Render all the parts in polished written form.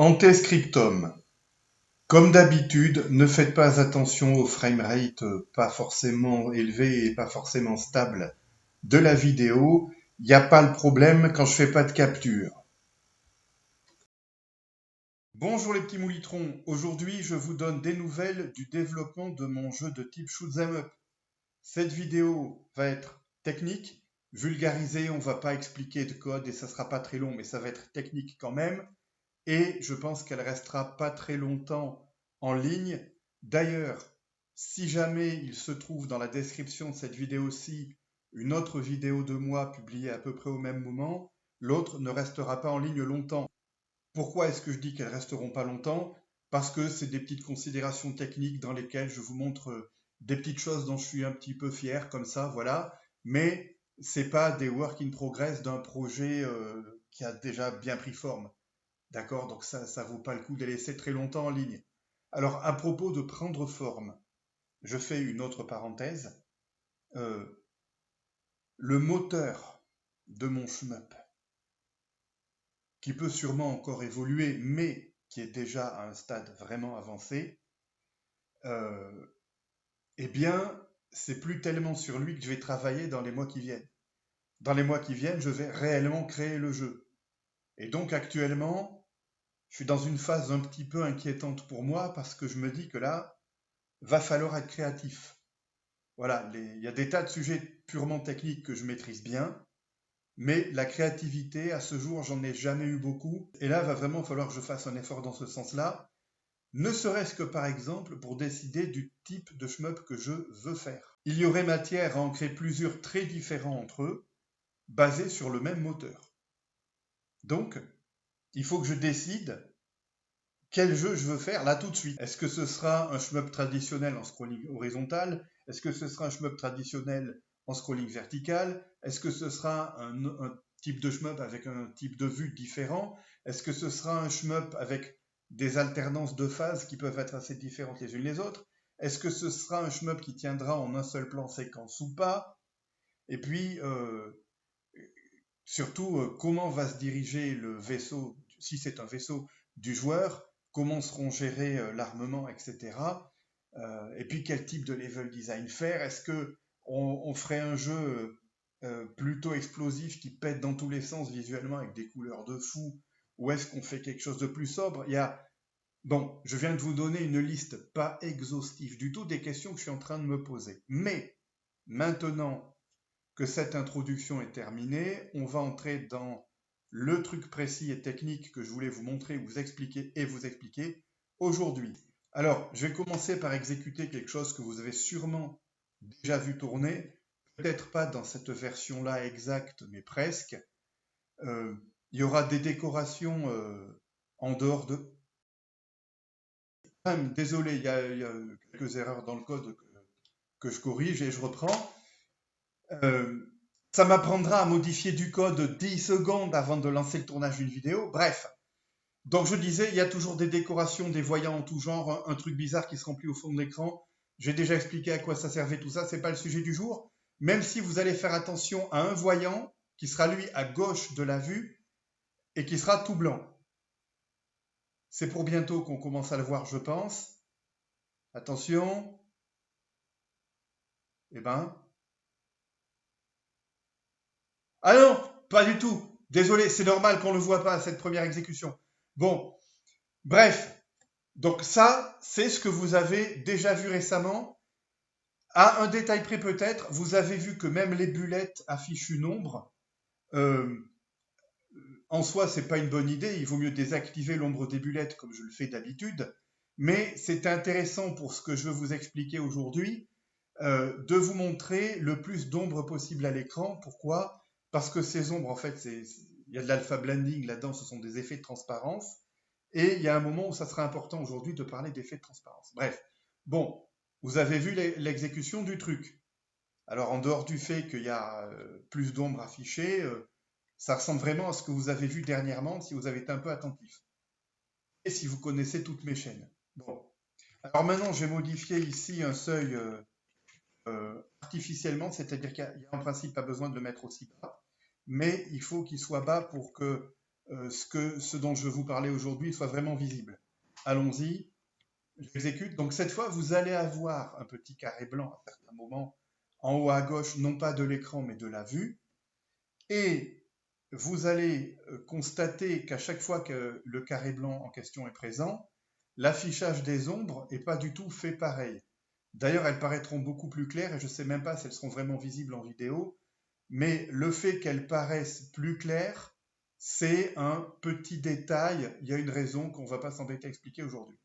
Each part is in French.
Ante scriptum. Comme d'habitude, ne faites pas attention au framerate pas forcément élevé et pas forcément stable de la vidéo. Il n'y a pas le problème quand je fais pas de capture. Bonjour les petits moulitrons, aujourd'hui je vous donne des nouvelles du développement de mon jeu de type shoot'em up. Cette vidéo va être technique, vulgarisée, on va pas expliquer de code et ça sera pas très long mais ça va être technique quand même. Et je pense qu'elle restera pas très longtemps en ligne. D'ailleurs, si jamais il se trouve dans la description de cette vidéo-ci une autre vidéo de moi publiée à peu près au même moment, l'autre ne restera pas en ligne longtemps. Pourquoi est-ce que je dis qu'elles resteront pas longtemps? Parce que c'est des petites considérations techniques dans lesquelles je vous montre des petites choses dont je suis un petit peu fier, comme ça, voilà. Mais c'est pas des work in progress d'un projet qui a déjà bien pris forme. D'accord? Donc ça vaut pas le coup de les laisser très longtemps en ligne. Alors, à propos de prendre forme, je fais une autre parenthèse. Euh, le moteur de mon shmup, qui peut sûrement encore évoluer, mais qui est déjà à un stade vraiment avancé, euh, eh bien, c'est plus tellement sur lui que je vais travailler dans les mois qui viennent. Dans les mois qui viennent, je vais réellement créer le jeu. Et donc actuellement, je suis dans une phase un petit peu inquiétante pour moi parce que je me dis que là, va falloir être créatif. Voilà, il y a des tas de sujets purement techniques que je maîtrise bien, mais la créativité, à ce jour, j'en ai jamais eu beaucoup. Et là, va vraiment falloir que je fasse un effort dans ce sens-là, ne serait-ce que par exemple pour décider du type de shmup que je veux faire. Il y aurait matière à en créer plusieurs très différents entre eux, basés sur le même moteur. Donc, il faut que je décide quel jeu je veux faire là tout de suite. Est-ce que ce sera un shmup traditionnel en scrolling horizontal? Est-ce que ce sera un shmup traditionnel en scrolling vertical? Est-ce que ce sera un type de shmup avec un type de vue différent? Est-ce que ce sera un shmup avec des alternances de phases qui peuvent être assez différentes les unes les autres? Est-ce que ce sera un shmup qui tiendra en un seul plan séquence ou pas? Et puis, surtout, comment va se diriger le vaisseau, si c'est un vaisseau du joueur, comment seront gérés l'armement, etc. Et puis quel type de level design faire? Est-ce que on ferait un jeu plutôt explosif qui pète dans tous les sens visuellement avec des couleurs de fou, ou est-ce qu'on fait quelque chose de plus sobre? Bon, je viens de vous donner une liste pas exhaustive du tout des questions que je suis en train de me poser. Mais maintenant que cette introduction est terminée, on va entrer dans le truc précis et technique que je voulais vous montrer, vous expliquer aujourd'hui. Alors, je vais commencer par exécuter quelque chose que vous avez sûrement déjà vu tourner, peut-être pas dans cette version-là exacte, mais presque. Il y aura des décorations en dehors de... Désolé, il y a quelques erreurs dans le code que je corrige et je reprends. Euh, Ça m'apprendra à modifier du code 10 secondes avant de lancer le tournage d'une vidéo. Bref. Donc je disais, il y a toujours des décorations, des voyants en tout genre, un truc bizarre qui se remplit au fond de l'écran. J'ai déjà expliqué à quoi ça servait tout ça, c'est pas le sujet du jour. Même si vous allez faire attention à un voyant qui sera lui à gauche de la vue et qui sera tout blanc. C'est pour bientôt qu'on commence à le voir, je pense. Attention. Eh ben. Ah non, pas du tout. Désolé, c'est normal qu'on ne le voit pas à cette première exécution. Bon, bref, donc ça, c'est ce que vous avez déjà vu récemment. À un détail près peut-être, vous avez vu que même les bullettes affichent une ombre. Euh, En soi, c'est pas une bonne idée, il vaut mieux désactiver l'ombre des bullettes comme je le fais d'habitude. Mais c'est intéressant pour ce que je veux vous expliquer aujourd'hui, de vous montrer le plus d'ombres possible à l'écran. Pourquoi? Parce que ces ombres, en fait, il y a de l'alpha blending là-dedans, ce sont des effets de transparence. Et il y a un moment où ça sera important aujourd'hui de parler d'effets de transparence. Bref, bon, vous avez vu l'exécution du truc. Alors, en dehors du fait qu'il y a plus d'ombres affichées, ça ressemble vraiment à ce que vous avez vu dernièrement si vous avez été un peu attentif. Et si vous connaissez toutes mes chaînes. Bon. Alors maintenant, j'ai modifié ici un seuil artificiellement, c'est-à-dire qu'il n'y a en principe pas besoin de le mettre aussi bas, mais il faut qu'il soit bas pour que ce dont je veux vous parler aujourd'hui soit vraiment visible. Allons-y, j'exécute. Donc cette fois, vous allez avoir un petit carré blanc à certains moments en haut à gauche, non pas de l'écran, mais de la vue. Et vous allez constater qu'à chaque fois que le carré blanc en question est présent, l'affichage des ombres n'est pas du tout fait pareil. D'ailleurs, elles paraîtront beaucoup plus claires et je ne sais même pas si elles seront vraiment visibles en vidéo, mais le fait qu'elles paraissent plus claires, c'est un petit détail. Il y a une raison qu'on ne va pas s'embêter à expliquer aujourd'hui.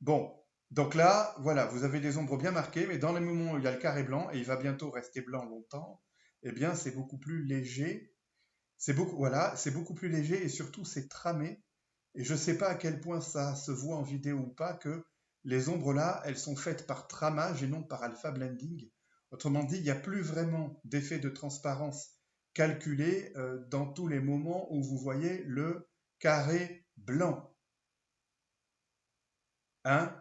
Bon, donc là, voilà, vous avez des ombres bien marquées, mais dans les moments où il y a le carré blanc, et il va bientôt rester blanc longtemps, eh bien, c'est beaucoup plus léger. Voilà, c'est beaucoup plus léger et surtout c'est tramé. Et je ne sais pas à quel point ça se voit en vidéo ou pas que les ombres là, elles sont faites par tramage et non par alpha blending. Autrement dit, il n'y a plus vraiment d'effet de transparence calculé dans tous les moments où vous voyez le carré blanc. Hein?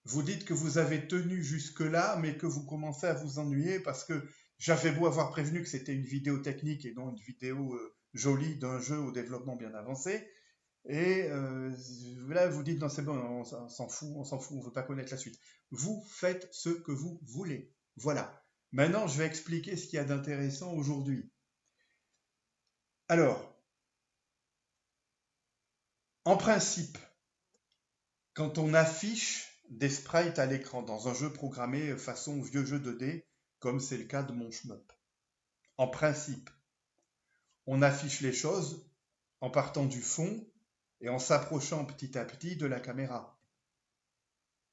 Vous dites que vous avez tenu jusque-là, mais que vous commencez à vous ennuyer parce que j'avais beau avoir prévenu que c'était une vidéo technique et non une vidéo jolie d'un jeu au développement bien avancé. Et là, vous dites non, c'est bon, on s'en fout, on veut pas connaître la suite. Vous faites ce que vous voulez. Voilà. Maintenant, je vais expliquer ce qu'il y a d'intéressant aujourd'hui. Alors, en principe, quand on affiche des sprites à l'écran dans un jeu programmé façon vieux jeu 2D, comme c'est le cas de mon shmup, en principe, on affiche les choses en partant du fond et en s'approchant petit à petit de la caméra.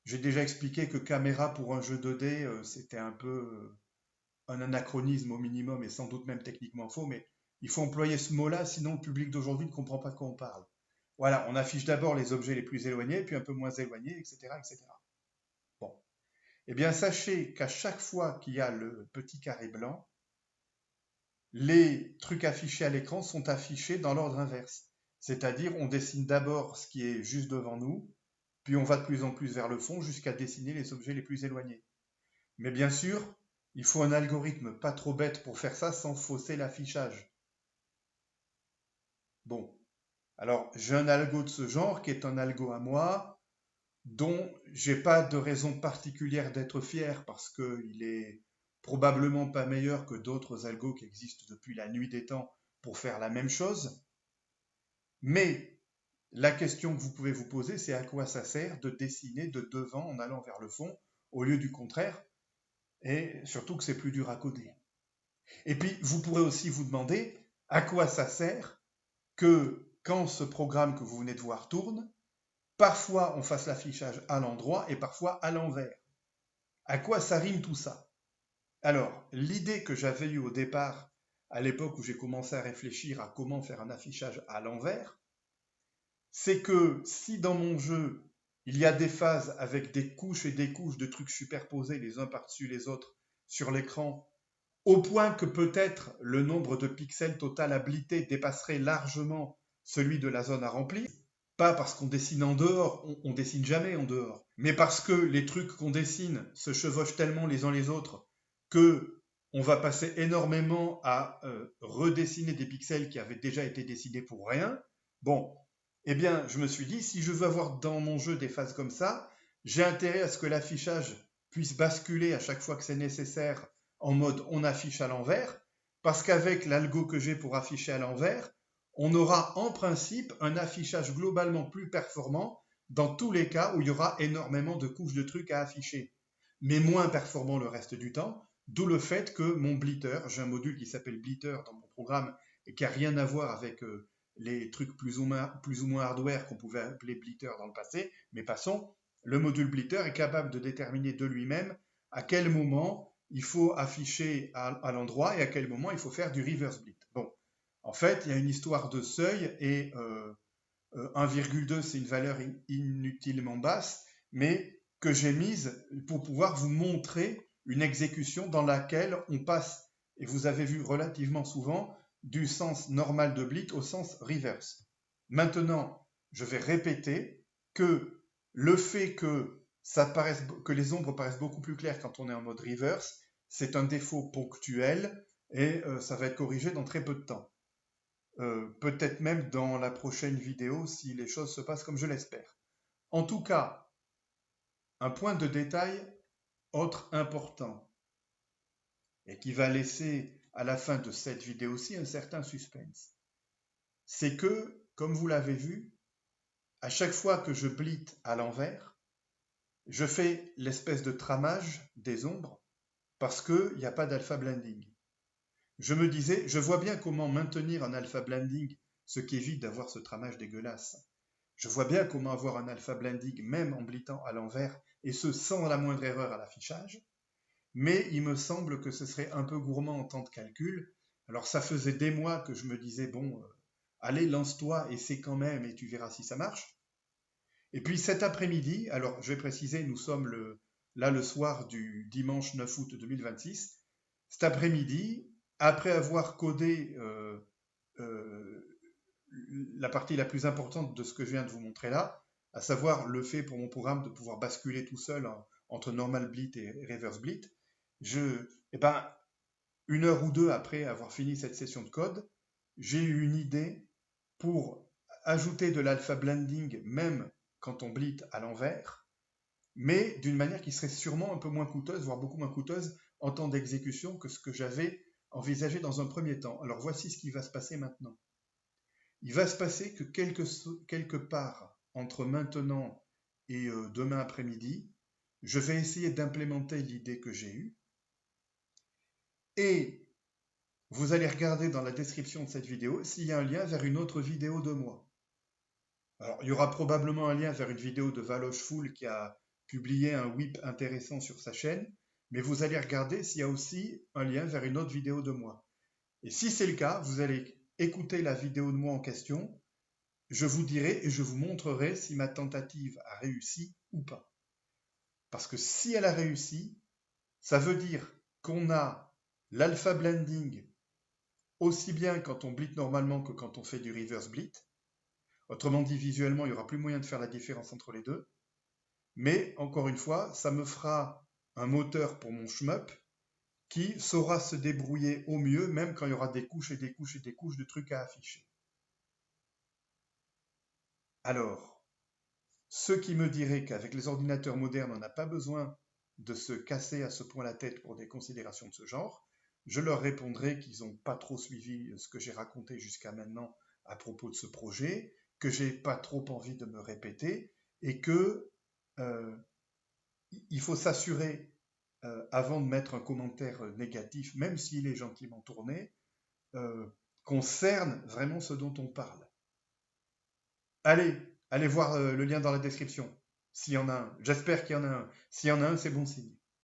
J'ai déjà expliqué que caméra pour un jeu 2D, c'était un peu un anachronisme au minimum et sans doute même techniquement faux, mais il faut employer ce mot-là, sinon le public d'aujourd'hui ne comprend pas de quoi on parle. Voilà, on affiche d'abord les objets les plus éloignés, puis un peu moins éloignés, etc., etc. Bon. Eh bien, sachez qu'à chaque fois qu'il y a le petit carré blanc, les trucs affichés à l'écran sont affichés dans l'ordre inverse. C'est-à-dire, on dessine d'abord ce qui est juste devant nous, puis on va de plus en plus vers le fond jusqu'à dessiner les objets les plus éloignés. Mais bien sûr, il faut un algorithme pas trop bête pour faire ça sans fausser l'affichage. Bon, alors j'ai un algo de ce genre qui est un algo à moi, dont j'ai pas de raison particulière d'être fier parce qu'il est probablement pas meilleur que d'autres algos qui existent depuis la nuit des temps pour faire la même chose. Mais la question que vous pouvez vous poser, c'est à quoi ça sert de dessiner de devant en allant vers le fond au lieu du contraire, et surtout que c'est plus dur à coder. Et puis, vous pourrez aussi vous demander à quoi ça sert que quand ce programme que vous venez de voir tourne, parfois on fasse l'affichage à l'endroit et parfois à l'envers. À quoi ça rime tout ça? Alors, l'idée que j'avais eue au départ, à l'époque où j'ai commencé à réfléchir à comment faire un affichage à l'envers, c'est que si dans mon jeu, il y a des phases avec des couches et des couches de trucs superposés les uns par-dessus les autres sur l'écran, au point que peut-être le nombre de pixels total habilité dépasserait largement celui de la zone à remplir, pas parce qu'on dessine en dehors, on dessine jamais en dehors, mais parce que les trucs qu'on dessine se chevauchent tellement les uns les autres que on va passer énormément à redessiner des pixels qui avaient déjà été dessinés pour rien. Bon, eh bien, je me suis dit, si je veux avoir dans mon jeu des phases comme ça, j'ai intérêt à ce que l'affichage puisse basculer à chaque fois que c'est nécessaire en mode on affiche à l'envers, parce qu'avec l'algo que j'ai pour afficher à l'envers, on aura en principe un affichage globalement plus performant dans tous les cas où il y aura énormément de couches de trucs à afficher, mais moins performant le reste du temps, d'où le fait que mon blitter, j'ai un module qui s'appelle blitter dans mon programme et qui n'a rien à voir avec les trucs plus ou moins hardware qu'on pouvait appeler blitter dans le passé, mais passons, le module blitter est capable de déterminer de lui-même à quel moment il faut afficher à l'endroit et à quel moment il faut faire du reverse blit. Bon, en fait, il y a une histoire de seuil et 1,2 c'est une valeur inutilement basse, mais que j'ai mise pour pouvoir vous montrer une exécution dans laquelle on passe, et vous avez vu relativement souvent, du sens normal de blit au sens reverse. Maintenant, je vais répéter que le fait que les ombres paraissent beaucoup plus claires quand on est en mode reverse, c'est un défaut ponctuel et ça va être corrigé dans très peu de temps. peut-être même dans la prochaine vidéo si les choses se passent comme je l'espère. En tout cas, un point de détail autre important et qui va laisser à la fin de cette vidéo-ci un certain suspense, c'est que, comme vous l'avez vu, à chaque fois que je blite à l'envers, je fais l'espèce de tramage des ombres parce qu'il n'y a pas d'alpha blending. Je me disais, je vois bien comment maintenir un alpha blending, ce qui évite d'avoir ce tramage dégueulasse. Je vois bien comment avoir un alpha blending même en blitant à l'envers, et ce sans la moindre erreur à l'affichage. Mais il me semble que ce serait un peu gourmand en temps de calcul. Alors ça faisait des mois que je me disais, bon, allez, lance-toi, essaie quand même, et tu verras si ça marche. Et puis cet après-midi, alors je vais préciser, nous sommes là le soir du dimanche 9 août 2026. Cet après-midi, après avoir codé la partie la plus importante de ce que je viens de vous montrer là, à savoir le fait pour mon programme de pouvoir basculer tout seul entre normal blit et reverse blit, eh ben, une heure ou deux après avoir fini cette session de code, j'ai eu une idée pour ajouter de l'alpha blending même quand on blit à l'envers, mais d'une manière qui serait sûrement un peu moins coûteuse, voire beaucoup moins coûteuse en temps d'exécution que ce que j'avais envisagé dans un premier temps. Alors voici ce qui va se passer maintenant. Il va se passer que quelque part entre maintenant et demain après-midi, je vais essayer d'implémenter l'idée que j'ai eue. Et vous allez regarder dans la description de cette vidéo s'il y a un lien vers une autre vidéo de moi. Alors, il y aura probablement un lien vers une vidéo de Valoche Full qui a publié un whip intéressant sur sa chaîne, mais vous allez regarder s'il y a aussi un lien vers une autre vidéo de moi. Et si c'est le cas, vous allez écouter la vidéo de moi en question. Je vous dirai et je vous montrerai si ma tentative a réussi ou pas. Parce que si elle a réussi, ça veut dire qu'on a l'alpha blending aussi bien quand on blit normalement que quand on fait du reverse blit. Autrement dit, visuellement, il n'y aura plus moyen de faire la différence entre les deux. Mais encore une fois, ça me fera un moteur pour mon shmup qui saura se débrouiller au mieux, même quand il y aura des couches et des couches et des couches de trucs à afficher. Alors, ceux qui me diraient qu'avec les ordinateurs modernes, on n'a pas besoin de se casser à ce point la tête pour des considérations de ce genre, je leur répondrai qu'ils n'ont pas trop suivi ce que j'ai raconté jusqu'à maintenant à propos de ce projet, que j'ai pas trop envie de me répéter et que il faut s'assurer avant de mettre un commentaire négatif, même s'il est gentiment tourné, qu'on cerne vraiment ce dont on parle. Allez voir le lien dans la description, s'il y en a un. J'espère qu'il y en a un. S'il y en a un, c'est bon signe.